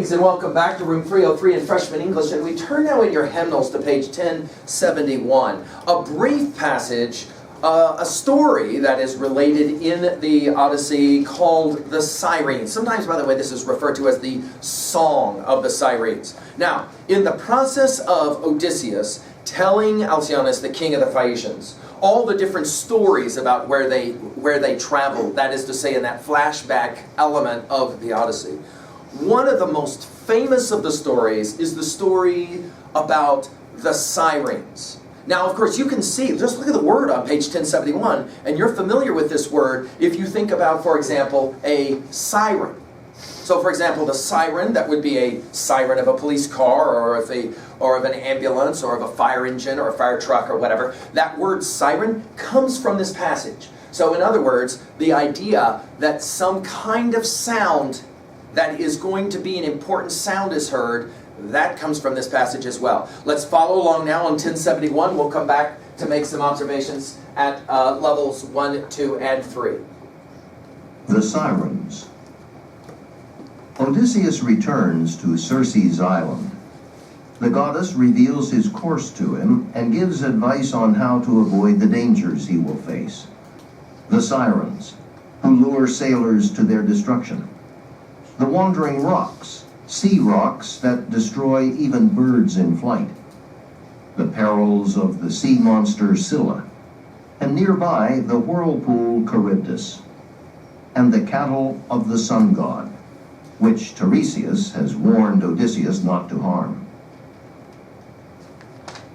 Greetings and welcome back to room 303 in Freshman English, and we turn now in your hymnals to page 1071. A brief passage, a story that is related in the Odyssey called the Sirens. Sometimes, by the way, this is referred to as the Song of the Sirens. Now, in the process of Odysseus telling Alcyoneus, the king of the Phaeacians, all the different stories about where they traveled, that is to say, in that flashback element of the Odyssey, one of the most famous of the stories is the story about the Sirens. Now, of course, you can see, just look at the word on page 1071, and you're familiar with this word if you think about, for example, a siren. So, for example, the siren, that would be a siren of a police car or of an ambulance or of a fire engine or a fire truck or whatever. That word siren comes from this passage. So, in other words, the idea that some kind of sound that is going to be an important sound is heard, that comes from this passage as well. Let's follow along now on 1071. We'll come back to make some observations at levels 1, 2, and 3. The Sirens. Odysseus returns to Circe's island. The goddess reveals his course to him and gives advice on how to avoid the dangers he will face. The Sirens, who lure sailors to their destruction. The wandering rocks, sea rocks that destroy even birds in flight. The perils of the sea monster Scylla, and nearby the whirlpool Charybdis, and the cattle of the sun god, which Tiresias has warned Odysseus not to harm.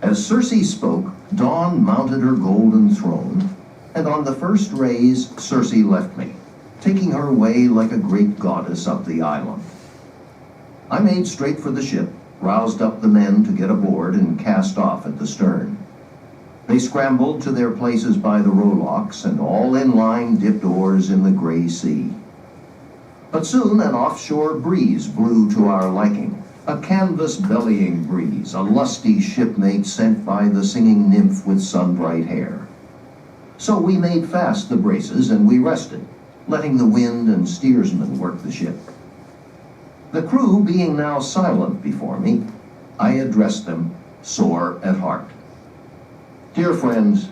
As Circe spoke, Dawn mounted her golden throne, and on the first rays Circe left me, taking her way like a great goddess up the island. I made straight for the ship, roused up the men to get aboard, and cast off at the stern. They scrambled to their places by the rowlocks, and all in line dipped oars in the gray sea. But soon an offshore breeze blew to our liking, a canvas-bellying breeze, a lusty shipmate sent by the singing nymph with sun-bright hair. So we made fast the braces, and we rested, letting the wind and steersman work the ship. The crew being now silent before me, I addressed them, sore at heart. Dear friends,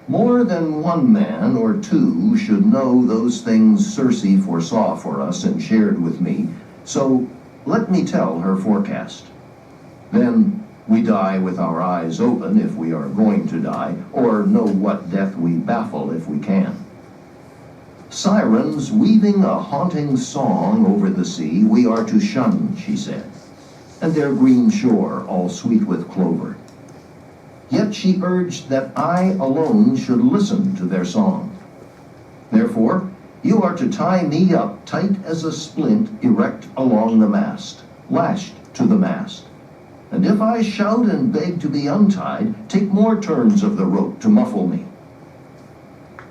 more than one man or two should know those things Circe foresaw for us and shared with me, so let me tell her forecast. Then we die with our eyes open if we are going to die, or know what death we baffle if we can. Sirens weaving a haunting song over the sea we are to shun, she said, and their green shore all sweet with clover. Yet she urged that I alone should listen to their song. Therefore, you are to tie me up tight as a splint erect along the mast, lashed to the mast. And if I shout and beg to be untied, take more turns of the rope to muffle me.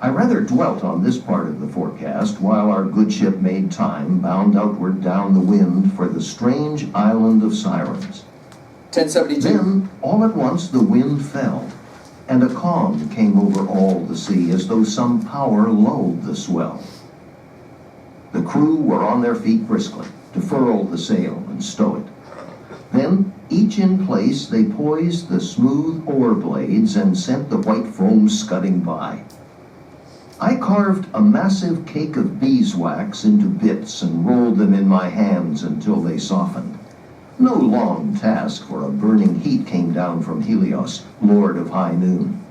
I rather dwelt on this part of the forecast while our good ship made time, bound outward down the wind for the strange island of Sirens. 1072. Then, all at once, the wind fell, and a calm came over all the sea, as though some power lulled the swell. The crew were on their feet briskly, to furl the sail and stow it. Then, each in place, they poised the smooth oar blades and sent the white foam scudding by. I carved a massive cake of beeswax into bits and rolled them in my hands until they softened. No long task, for a burning heat came down from Helios, lord of high noon.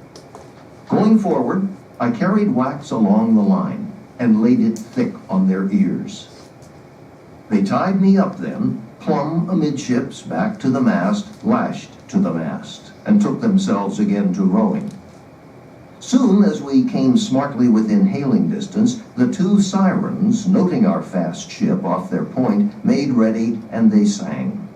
Going forward, I carried wax along the line and laid it thick on their ears. They tied me up then, plumb amidships back to the mast, lashed to the mast, and took themselves again to rowing. Soon as we came smartly within hailing distance, the two Sirens, noting our fast ship off their point, made ready, and they sang.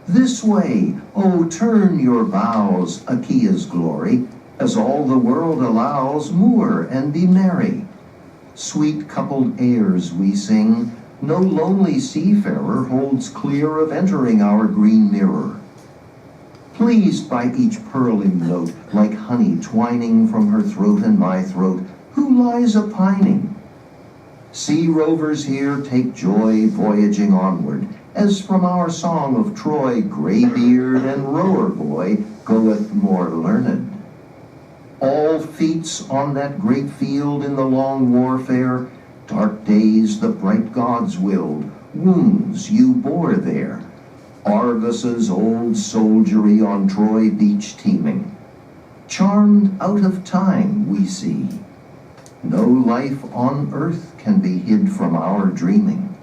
This way, oh, turn your bows, Achaea's glory, as all the world allows, moor and be merry. Sweet coupled airs we sing, no lonely seafarer holds clear of entering our green mirror. Pleased by each purling note, like honey twining from her throat and my throat, who lies a-pining? Sea rovers here take joy voyaging onward, as from our song of Troy, graybeard and rower boy goeth more learned. All feats on that great field in the long warfare, dark days the bright gods willed, wounds you bore there. Argus's old soldiery on Troy beach teeming, charmed out of time we see. No life on earth can be hid from our dreaming.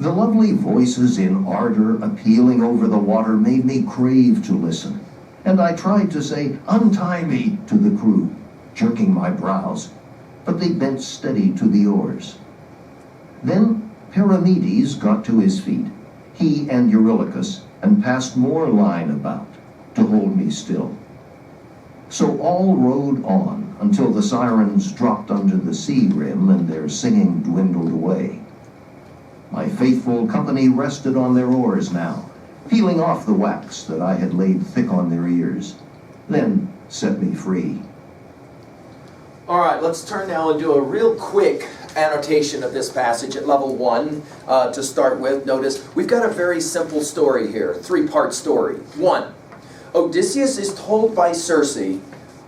The lovely voices in ardor appealing over the water made me crave to listen, and I tried to say, "Untie me," to the crew, jerking my brows, but they bent steady to the oars. Then Perimedes got to his feet, he and Eurylochus, and passed more line about to hold me still. So all rowed on until the Sirens dropped under the sea rim and their singing dwindled away. My faithful company rested on their oars now, peeling off the wax that I had laid thick on their ears, then set me free. All right, let's turn now and do a real quick annotation of this passage at level 1 to start with. Notice we've got a very simple story here, 3-part story. 1, Odysseus is told by Circe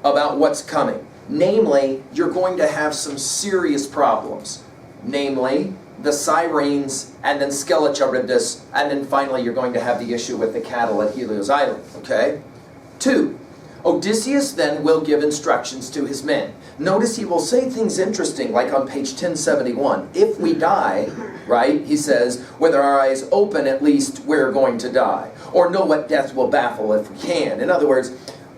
about what's coming. Namely, you're going to have some serious problems. Namely, the Sirens, and then Skelecharybdis, and then finally you're going to have the issue with the cattle at Helios Island, okay? 2, Odysseus then will give instructions to his men. Notice he will say things interesting, like on page 1071. If we die, right, he says, with our eyes open, at least we're going to die. Or know what death will baffle if we can. In other words,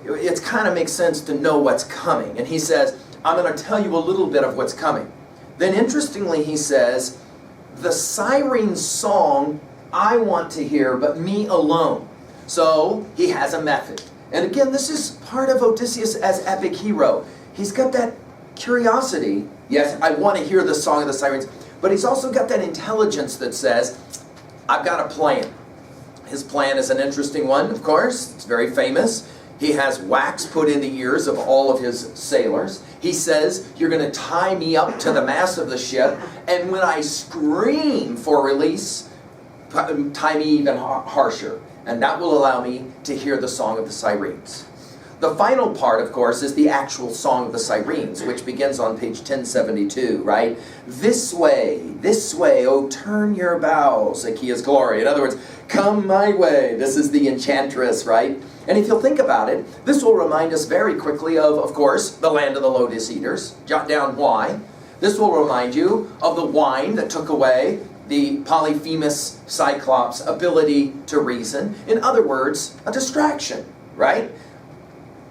it kind of makes sense to know what's coming. And he says, I'm going to tell you a little bit of what's coming. Then interestingly, he says, the Sirens' song I want to hear, but me alone. So he has a method. And again, this is part of Odysseus as epic hero. He's got that curiosity. Yes, I want to hear the song of the Sirens. But he's also got that intelligence that says, I've got a plan. His plan is an interesting one, of course. It's very famous. He has wax put in the ears of all of his sailors. He says, you're going to tie me up to the mast of the ship, and when I scream for release, tie me even harsher. And that will allow me to hear the song of the Sirens. The final part, of course, is the actual song of the Sirens, which begins on page 1072, right? This way, oh, turn your bows, Achaea's glory. In other words, come my way. This is the enchantress, right? And if you'll think about it, this will remind us very quickly of course, the land of the Lotus Eaters. Jot down why. This will remind you of the wine that took away the Polyphemus Cyclops' ability to reason. In other words, a distraction, right?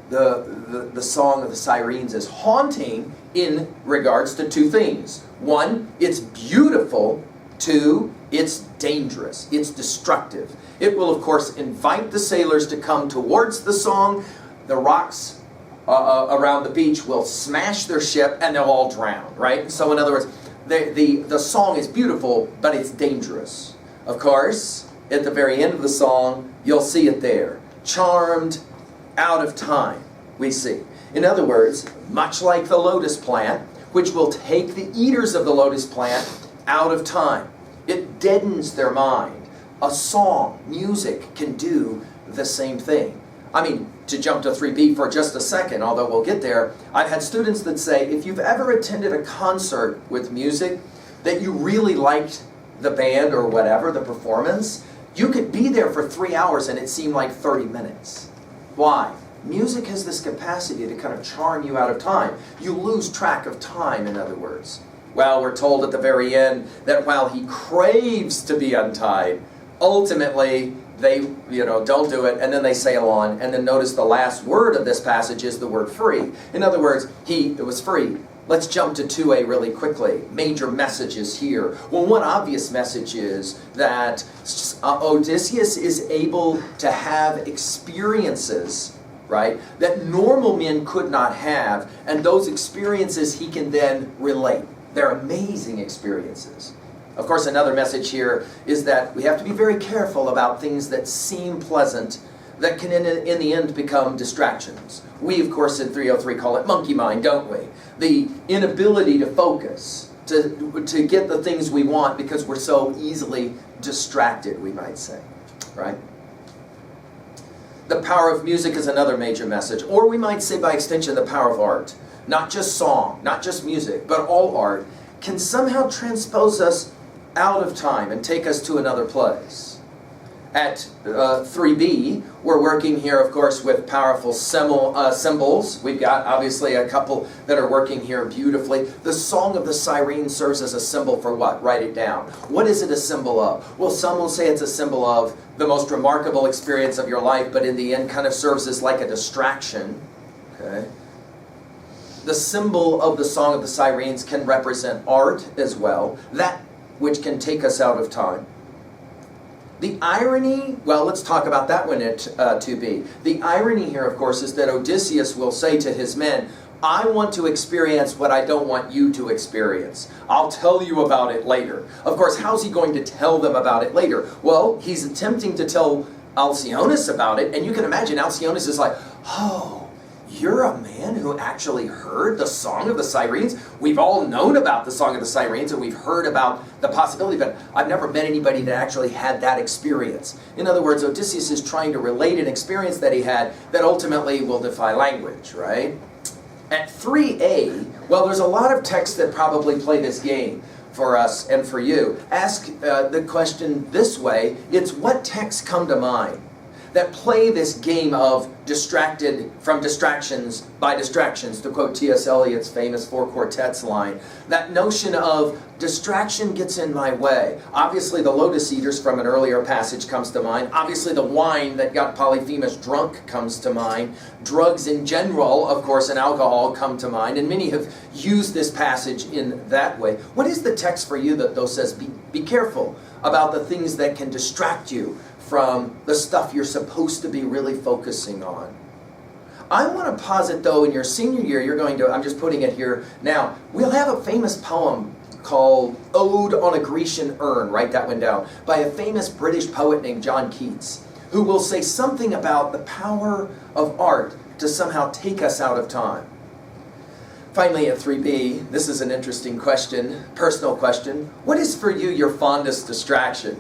The song of the Sirens is haunting in regards to 2 things. 1, it's beautiful. 2, it's dangerous. It's destructive. It will, of course, invite the sailors to come towards the song. The rocks around the beach will smash their ship and they'll all drown, right? So in other words, the song is beautiful, but it's dangerous. Of course, at the very end of the song, you'll see it there. Charmed, out of time, we see. In other words, much like the lotus plant, which will take the eaters of the lotus plant out of time. It deadens their mind. A song, music, can do the same thing. I mean, to jump to 3B for just a second, although we'll get there, I've had students that say, if you've ever attended a concert with music, that you really liked the band or whatever, the performance, you could be there for 3 hours and it seemed like 30 minutes. Why? Music has this capacity to kind of charm you out of time. You lose track of time, in other words. Well, we're told at the very end that while he craves to be untied, ultimately they, don't do it, and then they sail on. And then notice the last word of this passage is the word free. In other words, it was free. Let's jump to 2a really quickly. Major messages here. Well, one obvious message is that Odysseus is able to have experiences, right, that normal men could not have, and those experiences he can then relate. They're amazing experiences. Of course, another message here is that we have to be very careful about things that seem pleasant that can in the end become distractions. We, of course, in 303 call it monkey mind, don't we? The inability to focus, to get the things we want because we're so easily distracted, we might say, right? The power of music is another major message, or we might say by extension the power of art. Not just song, not just music, but all art can somehow transpose us out of time and take us to another place. At 3B, we're working here, of course, with powerful symbols. We've got, obviously, a couple that are working here beautifully. The Song of the Sirens serves as a symbol for what? Write it down. What is it a symbol of? Well, some will say it's a symbol of the most remarkable experience of your life, but in the end kind of serves as like a distraction. Okay. The symbol of the Song of the Sirens can represent art as well, that which can take us out of time. The irony, well, let's talk about that one at 2b. The irony here, of course, is that Odysseus will say to his men, I want to experience what I don't want you to experience. I'll tell you about it later. Of course, how's he going to tell them about it later? Well, he's attempting to tell Alcyoneus about it, and you can imagine Alcyoneus is like, oh, you're a man who actually heard the Song of the Sirens? We've all known about the Song of the Sirens, and we've heard about the possibility, but I've never met anybody that actually had that experience. In other words, Odysseus is trying to relate an experience that he had that ultimately will defy language, right? At 3a, well, there's a lot of texts that probably play this game for us and for you. Ask the question this way, it's what texts come to mind that play this game of distracted from distractions by distractions, to quote T.S. Eliot's famous Four Quartets line. That notion of distraction gets in my way. Obviously the lotus eaters from an earlier passage comes to mind. Obviously the wine that got Polyphemus drunk comes to mind. Drugs in general, of course, and alcohol come to mind, and many have used this passage in that way. What is the text for you that though says, be careful about the things that can distract you from the stuff you're supposed to be really focusing on? I want to posit, though, in your senior year, you're going to, I'm just putting it here now, we'll have a famous poem called Ode on a Grecian Urn, write that one down, by a famous British poet named John Keats, who will say something about the power of art to somehow take us out of time. Finally, at 3b, this is an interesting question, personal question. What is for you your fondest distraction?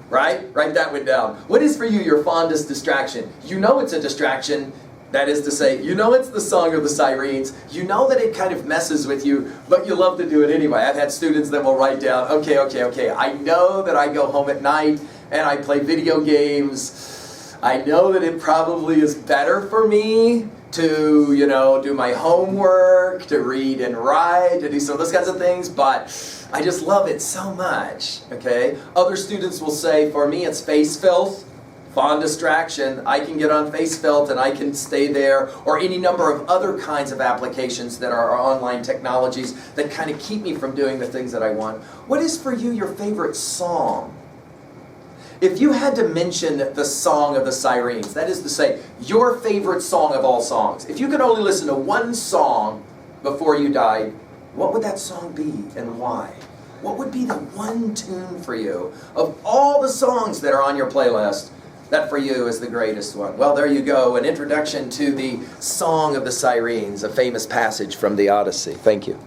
Right? Write that one down. What is for you your fondest distraction? You know it's a distraction. That is to say, you know it's the Song of the Sirens. You know that it kind of messes with you, but you love to do it anyway. I've had students that will write down, okay. I know that I go home at night and I play video games. I know that it probably is better for me to, do my homework, to read and write, to do some of those kinds of things, but I just love it so much, okay? Other students will say, for me, it's face filth, fond distraction. I can get on face filth and I can stay there, or any number of other kinds of applications that are online technologies that kind of keep me from doing the things that I want. What is for you your favorite song? If you had to mention the Song of the Sirens, that is to say, your favorite song of all songs, if you could only listen to one song before you died, what would that song be and why? What would be the one tune for you of all the songs that are on your playlist that for you is the greatest one? Well, there you go, an introduction to the Song of the Sirens, a famous passage from the Odyssey. Thank you.